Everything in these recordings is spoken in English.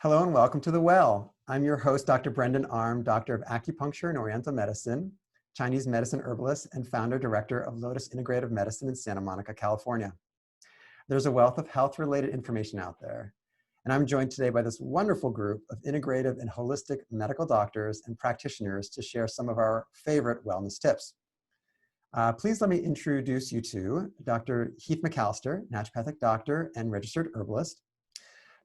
Hello and welcome to The Well. I'm your host, Dr. Brendan Arm, Doctor of Acupuncture and Oriental Medicine, Chinese medicine herbalist, and founder-director of Lotus Integrative Medicine in Santa Monica, California. There's a wealth of health-related information out there, and I'm joined today by this wonderful group of integrative and holistic medical doctors and practitioners to share some of our favorite wellness tips. Please let me introduce you to Dr. Heath McAllister, naturopathic doctor and registered herbalist,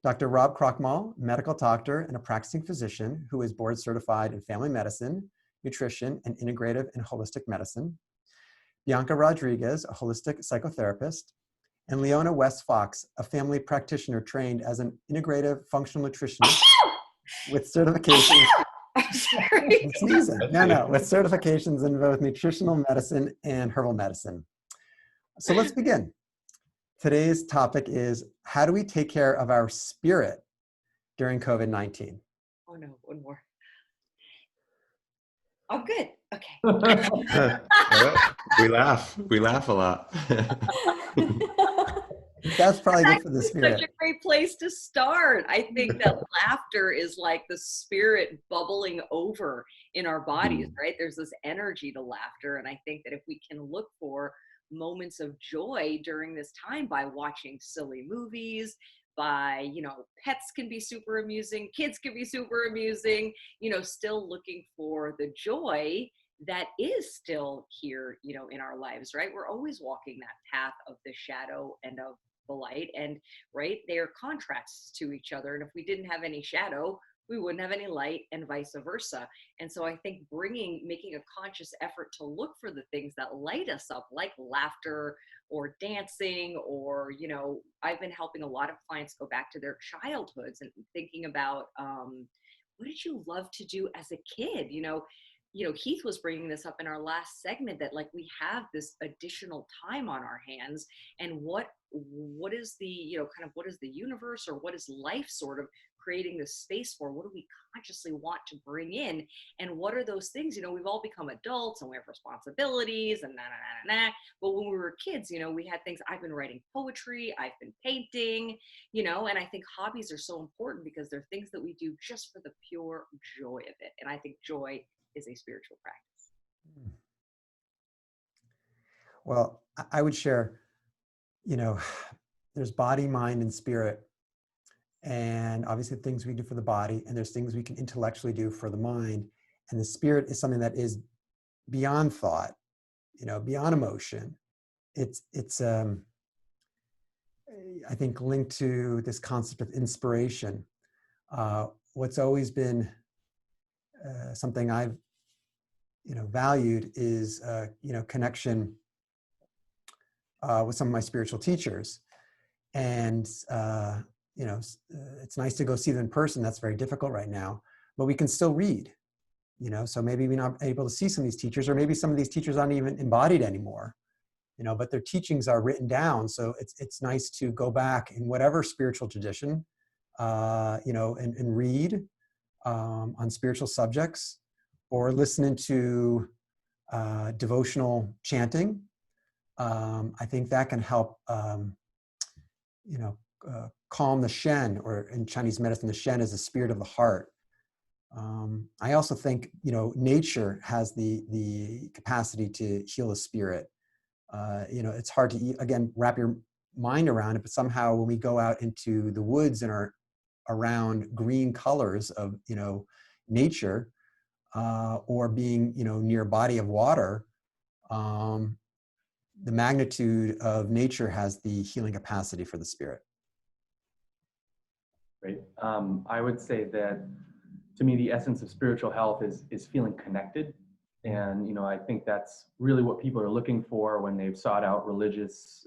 Dr. Rob Krochmal, medical doctor and a practicing physician who is board certified in family medicine, nutrition, and integrative and holistic medicine, Bianca Rodriguez, a holistic psychotherapist, and Leona West Fox, a family practitioner trained as an integrative functional nutritionist with certifications. I'm sorry. With certifications in both nutritional medicine and herbal medicine. So let's begin. Today's topic is, how do we take care of our spirit during COVID-19? Oh no, one more. I'm good. Okay. We laugh a lot. That's probably good for the spirit. Such a great place to start. I think that laughter is like the spirit bubbling over in our bodies, right? There's this energy to laughter. And I think that if we can look for moments of joy during this time by watching silly movies, by, pets can be super amusing, kids can be super amusing, still looking for the joy that is still here, in our lives, right? We're always walking that path of the shadow and of the light, and right, they are contrasts to each other. And if we didn't have any shadow, we wouldn't have any light, and vice versa. And so I think making a conscious effort to look for the things that light us up, like laughter or dancing, or, I've been helping a lot of clients go back to their childhoods and thinking about, what did you love to do as a kid? Heath was bringing this up in our last segment, that like we have this additional time on our hands, and what is the, what is the universe, or what is life sort of creating this space for? What do we consciously want to bring in? And what are those things? We've all become adults and we have responsibilities and but when we were kids, we had things. I've been writing poetry, I've been painting, and I think hobbies are so important because they're things that we do just for the pure joy of it. And I think joy is a spiritual practice. Well, I would share, there's body, mind, and spirit. And obviously things we do for the body, and there's things we can intellectually do for the mind. And the spirit is something that is beyond thought, beyond emotion. It's I think linked to this concept of inspiration. What's always been something I've, valued is, connection with some of my spiritual teachers. And, it's nice to go see them in person. That's very difficult right now, but we can still read, so maybe we're not able to see some of these teachers, or maybe some of these teachers aren't even embodied anymore, but their teachings are written down. So it's nice to go back in whatever spiritual tradition, and read on spiritual subjects, or listening to devotional chanting. I think that can help, calm the Shen, or in Chinese medicine, the Shen is the spirit of the heart. I also think, nature has the capacity to heal the spirit. It's hard to, again, wrap your mind around it, but somehow when we go out into the woods and are around green colors of, nature, or being, near a body of water, the magnitude of nature has the healing capacity for the spirit. Right. I would say that, to me, the essence of spiritual health is feeling connected. And, I think that's really what people are looking for when they've sought out religious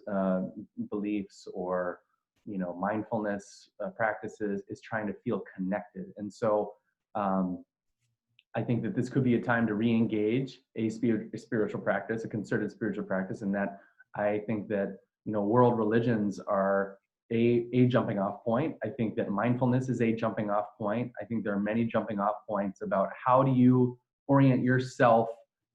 beliefs or, mindfulness practices, is trying to feel connected. And so I think that this could be a time to re-engage a spiritual practice, a concerted spiritual practice, and that I think that, world religions are a jumping off point. I think that mindfulness is a jumping off point. I think there are many jumping off points about how do you orient yourself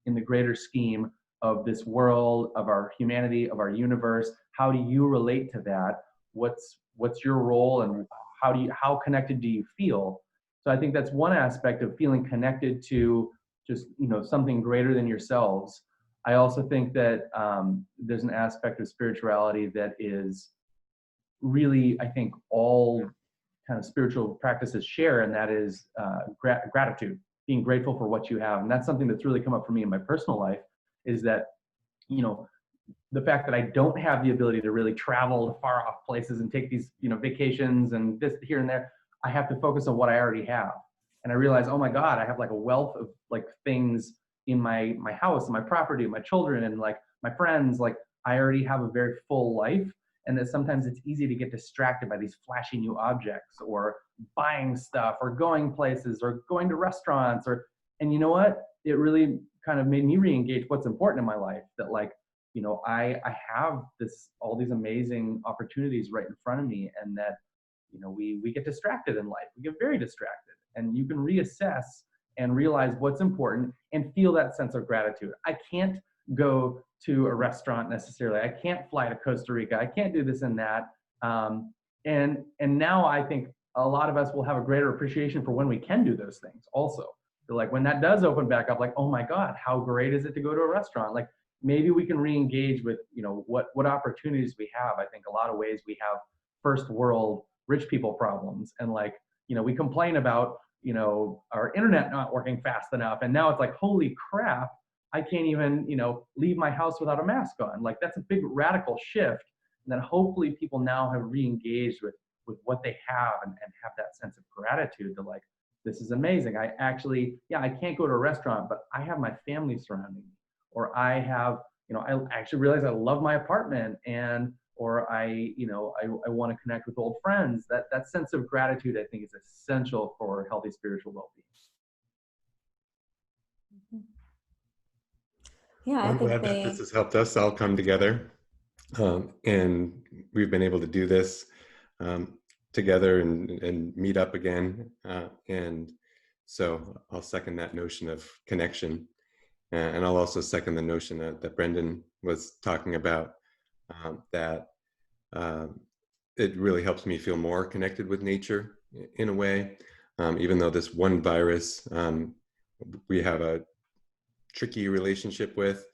in the greater scheme of this world, of our humanity, of our universe. How do you relate to that? What's your role, and how connected do you feel? So I think that's one aspect of feeling connected to just, something greater than yourselves. I also think that there's an aspect of spirituality that is really, I think, all kind of spiritual practices share, and that is gratitude, being grateful for what you have. And that's something that's really come up for me in my personal life, is that, the fact that I don't have the ability to really travel to far off places and take these, vacations and this here and there. I have to focus on what I already have. And I realize, oh my God, I have like a wealth of like things in my house and my property, my children and like my friends. Like I already have a very full life. And that sometimes it's easy to get distracted by these flashy new objects or buying stuff or going places or going to restaurants and you know what? It really kind of made me re-engage what's important in my life, that like, I have all these amazing opportunities right in front of me, and that, we get distracted in life. We get very distracted, and you can reassess and realize what's important and feel that sense of gratitude. I can't go to a restaurant necessarily. I can't fly to Costa Rica. I can't do this and that. And now I think a lot of us will have a greater appreciation for when we can do those things also. So like when that does open back up, like, oh my God, how great is it to go to a restaurant? Like maybe we can re-engage with, what opportunities we have. I think a lot of ways we have first world rich people problems. And like, we complain about, our internet not working fast enough. And now it's like, holy crap, I can't even, leave my house without a mask on. Like that's a big radical shift. And then hopefully people now have re-engaged with what they have and have that sense of gratitude to like, this is amazing. I can't go to a restaurant, but I have my family surrounding me. Or I have, I actually realize I love my apartment or I want to connect with old friends. That sense of gratitude, I think, is essential for healthy spiritual well-being. Yeah, I'm glad that this has helped us all come together. And we've been able to do this together and meet up again. And so I'll second that notion of connection. And I'll also second the notion that Brendan was talking about, that it really helps me feel more connected with nature in a way. Even though this one virus we have a tricky relationship with,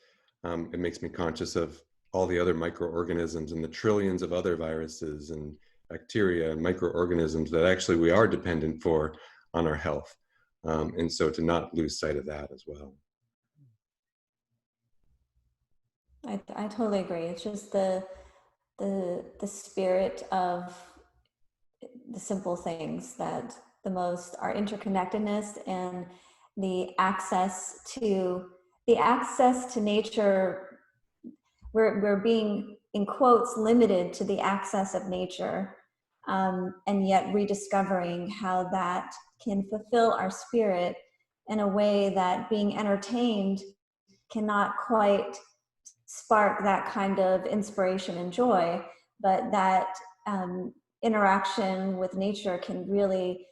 it makes me conscious of all the other microorganisms and the trillions of other viruses and bacteria and microorganisms that actually we are dependent for on our health. And so to not lose sight of that as well. I totally agree. It's just the spirit of the simple things, that the most, our interconnectedness and the access to nature. We're being, in quotes, limited to the access of nature, and yet rediscovering how that can fulfill our spirit in a way that being entertained cannot quite spark that kind of inspiration and joy, but that interaction with nature can really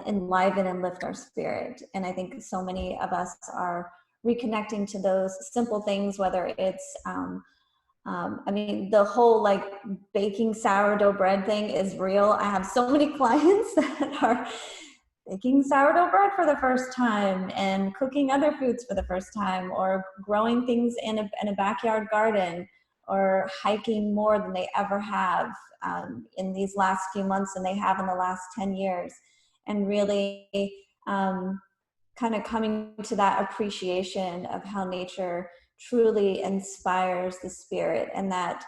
enliven and lift our spirit. And I think so many of us are reconnecting to those simple things, whether it's the whole like baking sourdough bread thing is real. I have so many clients that are baking sourdough bread for the first time and cooking other foods for the first time, or growing things in a backyard garden, or hiking more than they ever have in these last few months than they have in the last 10 years. And really kind of coming to that appreciation of how nature truly inspires the spirit, and that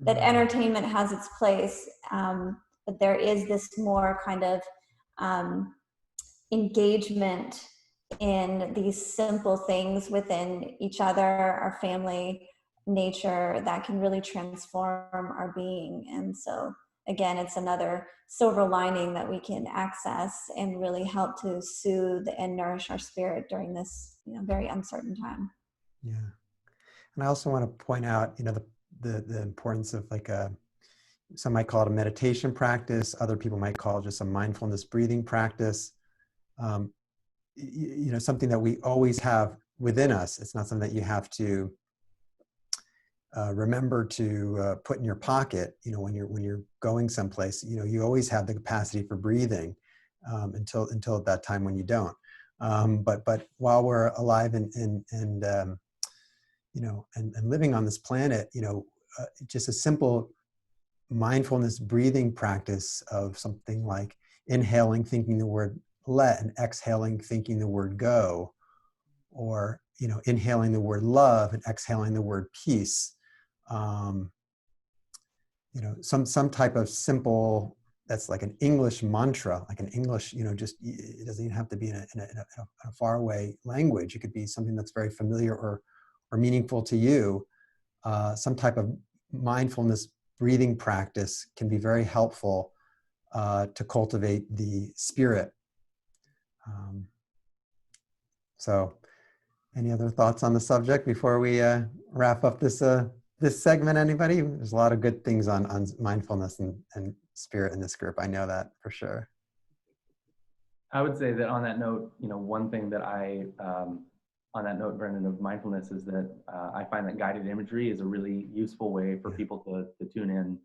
entertainment has its place, but there is this more kind of engagement in these simple things within each other, our family, nature, that can really transform our being. And so again, it's another silver lining that we can access and really help to soothe and nourish our spirit during this, very uncertain time. Yeah. And I also want to point out, the importance of like some might call it a meditation practice. Other people might call it just a mindfulness breathing practice. Something that we always have within us. It's not something that you have to remember to put in your pocket, you know, when you're going someplace, you know, you always have the capacity for breathing until at that time when you don't. But while we're alive and you know, and living on this planet, you know, just a simple mindfulness breathing practice of something like inhaling, thinking the word let, and exhaling, thinking the word go, or, you know, inhaling the word love and exhaling the word peace. You know, some type of simple, that's like an English mantra, like an English, you know, just, it doesn't even have to be in a faraway language. It could be something that's very familiar or meaningful to you. Some type of mindfulness breathing practice can be very helpful to cultivate the spirit. So any other thoughts on the subject before we wrap up this segment, anybody? There's a lot of good things on mindfulness and spirit in this group. I know that for sure. I would say that on that note, you know, one thing that on that note, Brendan, of mindfulness is that I find that guided imagery is a really useful way for people to tune in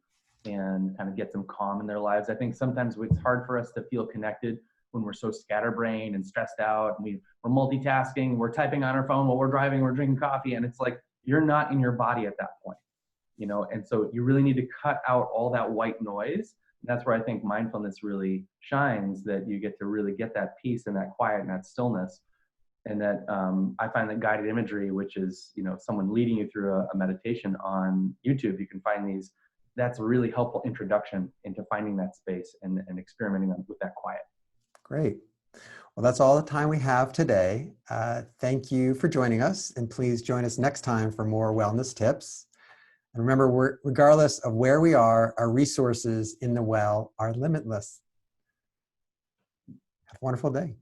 and kind of get some calm in their lives. I think sometimes it's hard for us to feel connected when we're so scatterbrained and stressed out, and we're multitasking, we're typing on our phone while we're driving, we're drinking coffee, and it's like, you're not in your body at that point, you know? And so you really need to cut out all that white noise. And that's where I think mindfulness really shines, that you get to really get that peace and that quiet and that stillness. And that I find that guided imagery, which is, you know, someone leading you through a meditation on YouTube, you can find these, that's a really helpful introduction into finding that space and experimenting with that quiet. Great. Well, that's all the time we have today. Thank you for joining us, and please join us next time for more wellness tips. And remember, regardless of where we are, our resources in the well are limitless. Have a wonderful day.